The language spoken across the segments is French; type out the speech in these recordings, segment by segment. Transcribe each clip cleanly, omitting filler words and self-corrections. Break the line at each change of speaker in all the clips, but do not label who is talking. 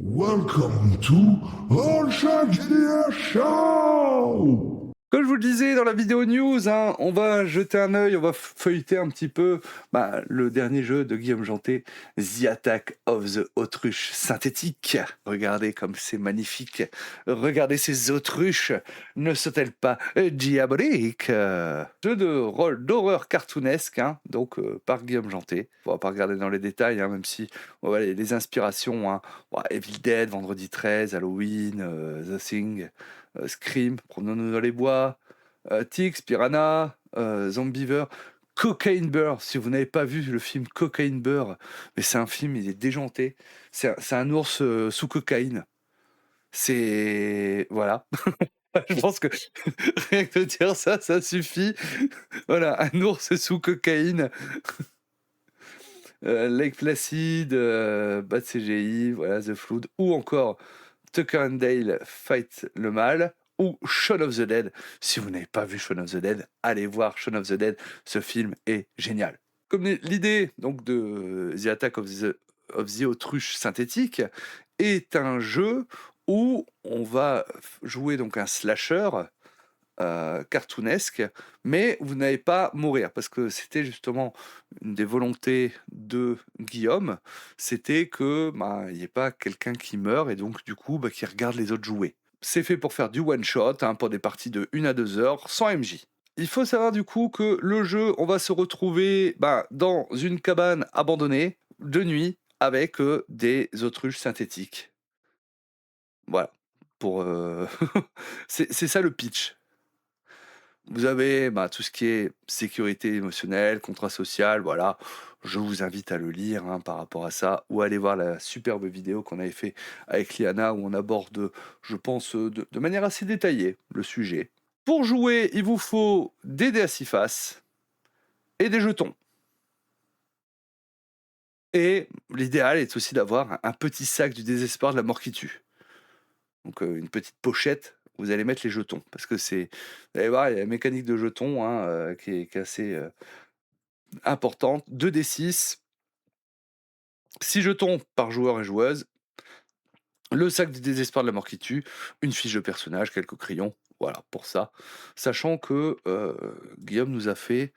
Welcome to All Shark GDR Show!
Comme je vous le disais dans la vidéo news, hein, on va jeter un œil, on va feuilleter un petit peu le dernier jeu de Guillaume Janté, The Attack of the Autruche synthétique. Regardez comme c'est magnifique. Regardez ces autruches. Ne sont-elles pas diaboliques? Jeu de rôle d'horreur cartoonesque, hein, donc par Guillaume Janté. On va pas regarder dans les détails, hein, même si les inspirations, hein, Evil Dead, Vendredi 13, Halloween, The Thing, Scream, Promenons-nous dans les bois, Tix, Piranha, Zombiever, Cocaine Bear. Si vous n'avez pas vu le film Cocaine Bear, mais c'est un film, il est déjanté. C'est un ours sous cocaïne. C'est... Voilà. Je pense que rien que de dire ça, ça suffit. Voilà, un ours sous cocaïne. Lake Placid, Bad CGI, voilà, The Flood, ou encore Tucker and Dale Fight le Mal, ou Shaun of the Dead. Si vous n'avez pas vu Shaun of the Dead, allez voir Shaun of the Dead, ce film est génial. Comme l'idée donc de The Attack of the Autruche synthétique est un jeu où on va jouer donc un slasher cartoonesque, mais vous n'allez pas mourir, parce que c'était justement une des volontés de Guillaume, c'était que il n'y ait pas quelqu'un qui meurt et donc du coup qui regarde les autres jouer. C'est fait pour faire du one shot, hein, pour des parties de 1 à 2 heures, sans MJ. Il faut savoir du coup que le jeu, on va se retrouver dans une cabane abandonnée de nuit avec des autruches synthétiques. Voilà. Pour c'est ça le pitch. Vous avez tout ce qui est sécurité émotionnelle, contrat social, voilà. Je vous invite à le lire, hein, par rapport à ça, ou à aller voir la superbe vidéo qu'on avait fait avec Liana, où on aborde, je pense, de manière assez détaillée le sujet. Pour jouer, il vous faut des dés à 6 faces et des jetons. Et l'idéal est aussi d'avoir un petit sac du désespoir de la mort qui tue. Donc une petite pochette, vous allez mettre les jetons, parce que c'est... Vous allez voir, il y a la mécanique de jetons, hein, qui est assez... importante, 2d6, 6 jetons par joueur et joueuse, le sac du désespoir de la mort qui tue, une fiche de personnage, quelques crayons, voilà, pour ça. Sachant que Guillaume nous a fait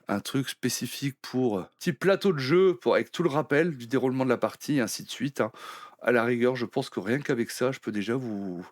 un truc spécifique pour petit plateau de jeu, avec tout le rappel du déroulement de la partie, et ainsi de suite, hein. À la rigueur, je pense que rien qu'avec ça, je peux déjà vous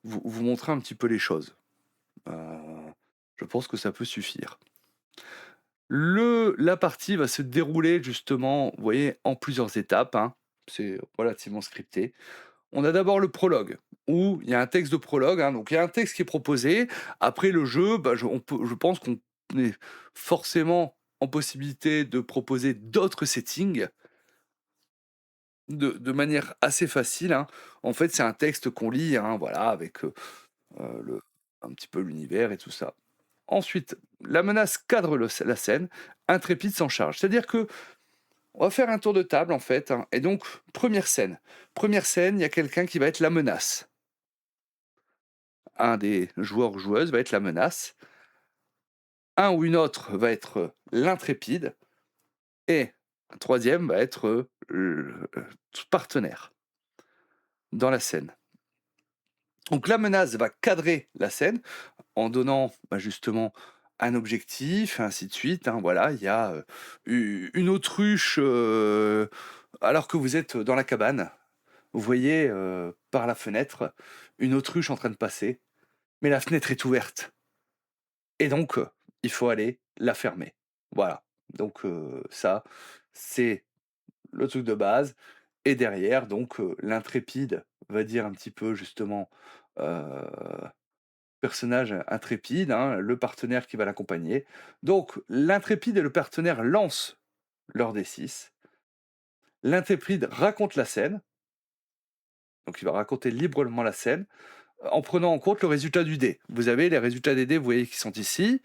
montrer un petit peu les choses. Je pense que ça peut suffire. La partie va se dérouler justement, vous voyez, en plusieurs étapes, hein. C'est relativement scripté. On a d'abord le prologue, où il y a un texte de prologue, hein, donc il y a un texte qui est proposé. Après le jeu, je pense qu'on est forcément en possibilité de proposer d'autres settings de manière assez facile, hein. En fait, c'est un texte qu'on lit, hein, voilà, avec un petit peu l'univers et tout ça. Ensuite, la menace cadre la scène, Intrépide s'en charge. C'est-à-dire que on va faire un tour de table en fait, hein, et donc première scène. Première scène, il y a quelqu'un qui va être la menace. Un des joueurs ou joueuses va être la menace. Un ou une autre va être l'intrépide. Et un troisième va être le partenaire dans la scène. Donc la menace va cadrer la scène en donnant justement un objectif, ainsi de suite, hein, voilà, il y a une autruche, alors que vous êtes dans la cabane, vous voyez par la fenêtre une autruche en train de passer, mais la fenêtre est ouverte. Et donc, il faut aller la fermer. Voilà. Donc ça, c'est le truc de base. Et derrière, donc, l'intrépide va dire un petit peu justement, heu, personnage intrépide, hein, le partenaire qui va l'accompagner. Donc l'intrépide et le partenaire lancent leur D6. L'intrépide raconte la scène, donc il va raconter librement la scène, en prenant en compte le résultat du dé. Vous avez les résultats des dés, vous voyez qui sont ici.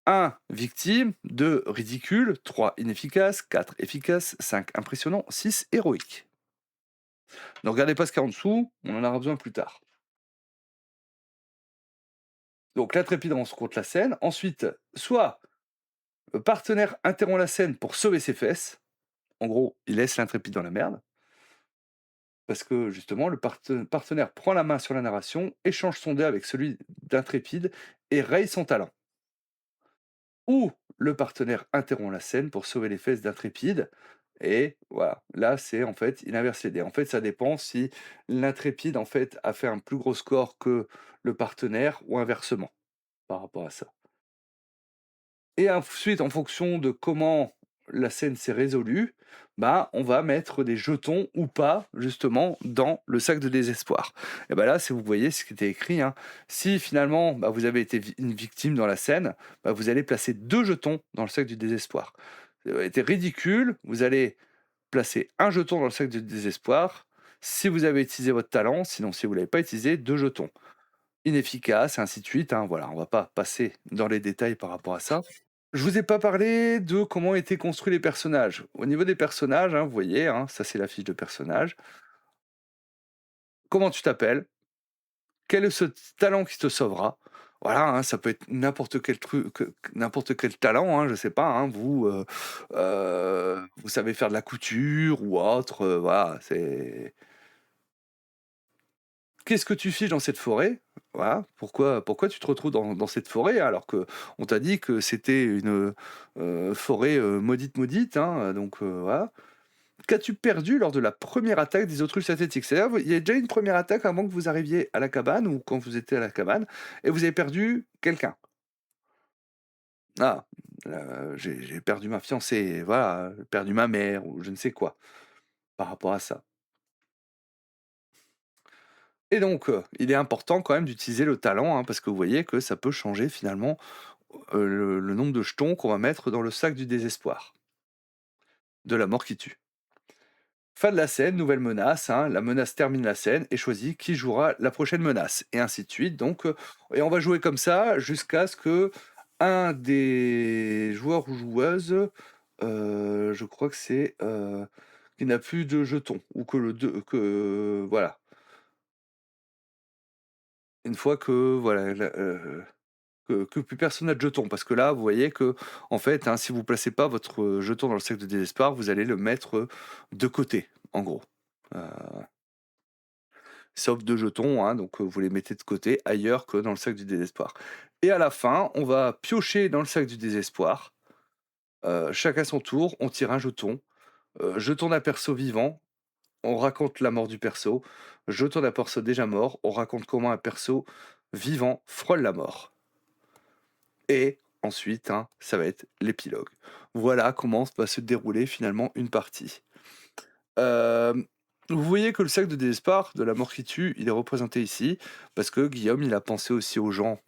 1 victime, 2 ridicule, 3 inefficace, 4 efficace, 5 impressionnant, 6 héroïque. Ne regardez pas ce qu'il y a en dessous, on en aura besoin plus tard. Donc l'intrépide rencontre la scène. Ensuite, soit le partenaire interrompt la scène pour sauver ses fesses. En gros, il laisse l'intrépide dans la merde. parce que justement le partenaire prend la main sur la narration, échange son dé avec celui d'Intrépide et raye son talent. Ou le partenaire interrompt la scène pour sauver les fesses d'Intrépide et voilà, là c'est en fait il inverse les dés. En fait, ça dépend si l'Intrépide en fait a fait un plus gros score que le partenaire ou inversement par rapport à ça. Et ensuite, en fonction de comment la scène s'est résolue, bah, on va mettre des jetons ou pas, justement, dans le sac de désespoir. Et bah là, si vous voyez ce qui était écrit, hein, si finalement bah, vous avez été une victime dans la scène, bah, vous allez placer 2 jetons dans le sac du désespoir. Ça a été ridicule, vous allez placer un jeton dans le sac du désespoir. Si vous avez utilisé votre talent, sinon si vous ne l'avez pas utilisé, 2 jetons. Inefficace, et ainsi de suite, hein, voilà, on va pas passer dans les détails par rapport à ça. Je vous ai pas parlé de comment étaient construits les personnages. Au niveau des personnages, hein, vous voyez, hein, ça c'est la fiche de personnage. Comment tu t'appelles? Quel est ce talent qui te sauvera? Voilà, hein, ça peut être n'importe quel truc, n'importe quel talent, hein, je sais pas, hein, vous savez faire de la couture ou autre, voilà, c'est qu'est-ce que tu fiches dans cette forêt? Voilà, pourquoi tu te retrouves dans cette forêt alors que on t'a dit que c'était une, forêt, maudite, maudite, hein, donc voilà. Qu'as-tu perdu lors de la première attaque des autruches synthétiques? C'est-à-dire, il y a déjà une première attaque avant que vous arriviez à la cabane ou quand vous étiez à la cabane et vous avez perdu quelqu'un. Ah, j'ai perdu ma fiancée, voilà, j'ai perdu ma mère ou je ne sais quoi, par rapport à ça. Et donc, il est important quand même d'utiliser le talent, hein, parce que vous voyez que ça peut changer finalement, le nombre de jetons qu'on va mettre dans le sac du désespoir, de la mort qui tue. Fin de la scène, nouvelle menace, hein, la menace termine la scène et choisit qui jouera la prochaine menace et ainsi de suite donc et on va jouer comme ça jusqu'à ce que un des joueurs ou joueuses, je crois que c'est, qui n'a plus de jetons ou que le 2 que voilà. Une fois que voilà la que plus personne n'a de jetons parce que là, vous voyez que en fait, hein, si vous placez pas votre, jeton dans le sac de désespoir, vous allez le mettre, de côté, en gros. Heu, Sauf 2 jetons, hein, donc vous les mettez de côté ailleurs que dans le sac du désespoir. Et à la fin, on va piocher dans le sac du désespoir, chacun son tour, on tire un jeton, jeton d'un perso vivant, on raconte la mort du perso, jeton d'un perso déjà mort, on raconte comment un perso vivant frôle la mort. Et ensuite, hein, ça va être l'épilogue. Voilà comment va se dérouler finalement une partie. Hem, Vous voyez que le sac de désespoir de la mort qui tue, il est représenté ici, parce que Guillaume, il a pensé aussi aux gens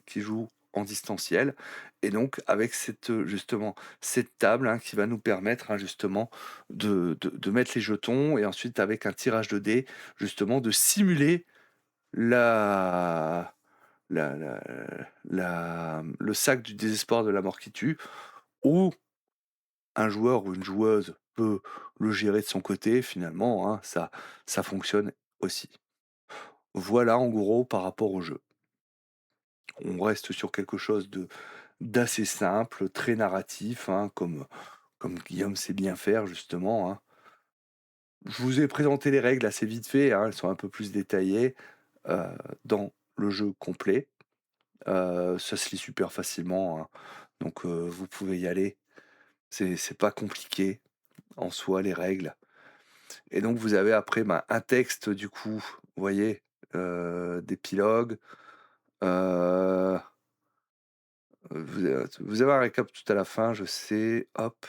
qui jouent en distanciel et donc avec cette, justement, cette table, hein, qui va nous permettre, hein, justement de mettre les jetons et ensuite avec un tirage de dés, justement de simuler la la la le sac du désespoir de la mort qui tue, où un joueur ou une joueuse peut le gérer de son côté finalement, hein, ça fonctionne aussi. Voilà en gros par rapport au jeu. On reste sur quelque chose de d'assez simple, très narratif, hein, comme Guillaume sait bien faire justement, hein. Je vous ai présenté les règles assez vite fait, hein, elles sont un peu plus détaillées, heu, dans le jeu complet. Ça se lit super facilement, hein, donc vous pouvez y aller. C'est pas compliqué en soi les règles et donc vous avez après, ben, un texte du coup, vous voyez, d'épilogue, heu, vous avez un récap tout à la fin, je sais, hop,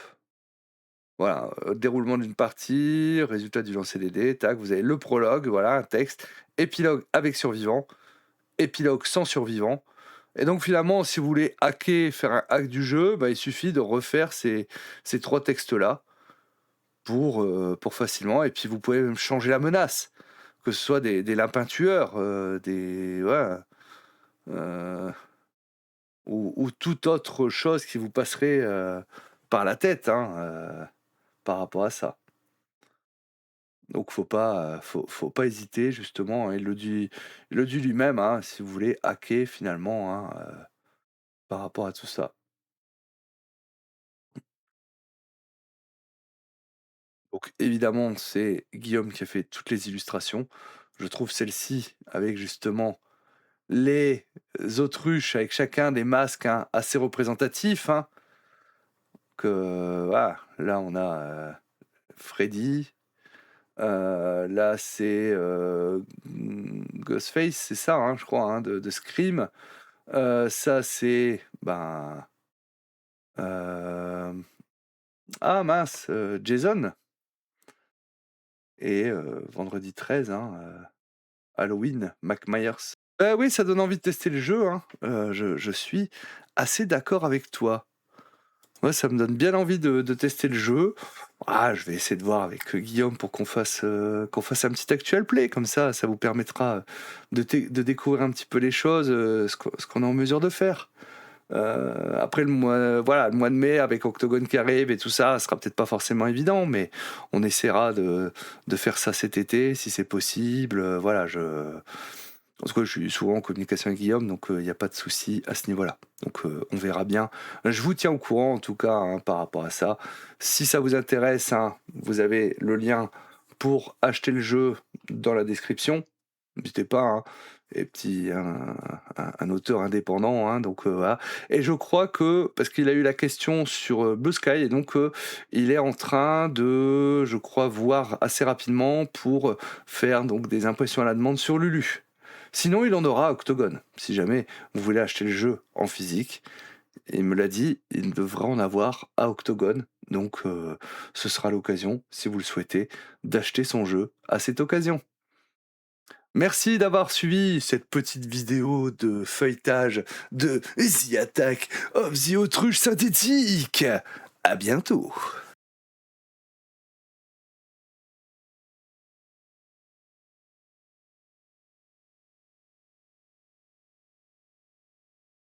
voilà, déroulement d'une partie, résultat du lancer des dés, tac, vous avez le prologue, voilà, un texte, épilogue avec survivant, épilogue sans survivant. Et donc finalement, si vous voulez hacker, faire un hack du jeu, bah, il suffit de refaire ces 3 textes-là pour facilement et puis vous pouvez même changer la menace. Que ce soit des lapins tueurs, des ouais, heu, ou toute autre chose qui vous passerait, par la tête, hein, par rapport à ça. Donc faut pas hésiter justement, hein, il le dit lui-même, hein, si vous voulez hacker finalement, hein, par rapport à tout ça. Donc évidemment, c'est Guillaume qui a fait toutes les illustrations. Je trouve celle-ci avec justement les autruches avec chacun des masques, hein, assez représentatifs, hein. Voilà, là on a Freddy, là c'est Ghostface, c'est ça, hein, je crois, hein, de Scream. Ça c'est euh, ah mince, Jason et vendredi 13, hein, Halloween, Mike Myers. Oui, ça donne envie de tester le jeu, hein. Je suis assez d'accord avec toi. Ouais, ça me donne bien envie de tester le jeu. Ah, je vais essayer de voir avec Guillaume pour qu'on fasse un petit actual play, comme ça vous permettra de découvrir un petit peu les choses, ce qu'on est en mesure de faire. Après voilà, le mois de mai avec Octogone qui arrive et tout ça, ce sera peut-être pas forcément évident, mais on essaiera de faire ça cet été si c'est possible. Voilà, en tout cas, je suis souvent en communication avec Guillaume, donc il n'y a pas de souci à ce niveau-là. Donc on verra bien. Je vous tiens au courant en tout cas, hein, par rapport à ça. Si ça vous intéresse, hein, vous avez le lien pour acheter le jeu dans la description. N'hésitez pas, hein. Et un auteur indépendant, hein, donc voilà. Et je crois que, parce qu'il a eu la question sur Blue Sky, et donc il est en train de, je crois, voir assez rapidement pour faire donc des impressions à la demande sur Lulu. Sinon, il en aura à Octogone. Si jamais vous voulez acheter le jeu en physique, il me l'a dit, il devra en avoir à Octogone. Donc, ce sera l'occasion, si vous le souhaitez, d'acheter son jeu à cette occasion. Merci d'avoir suivi cette petite vidéo de feuilletage de The Attack of the Autruche synthétique. À bientôt.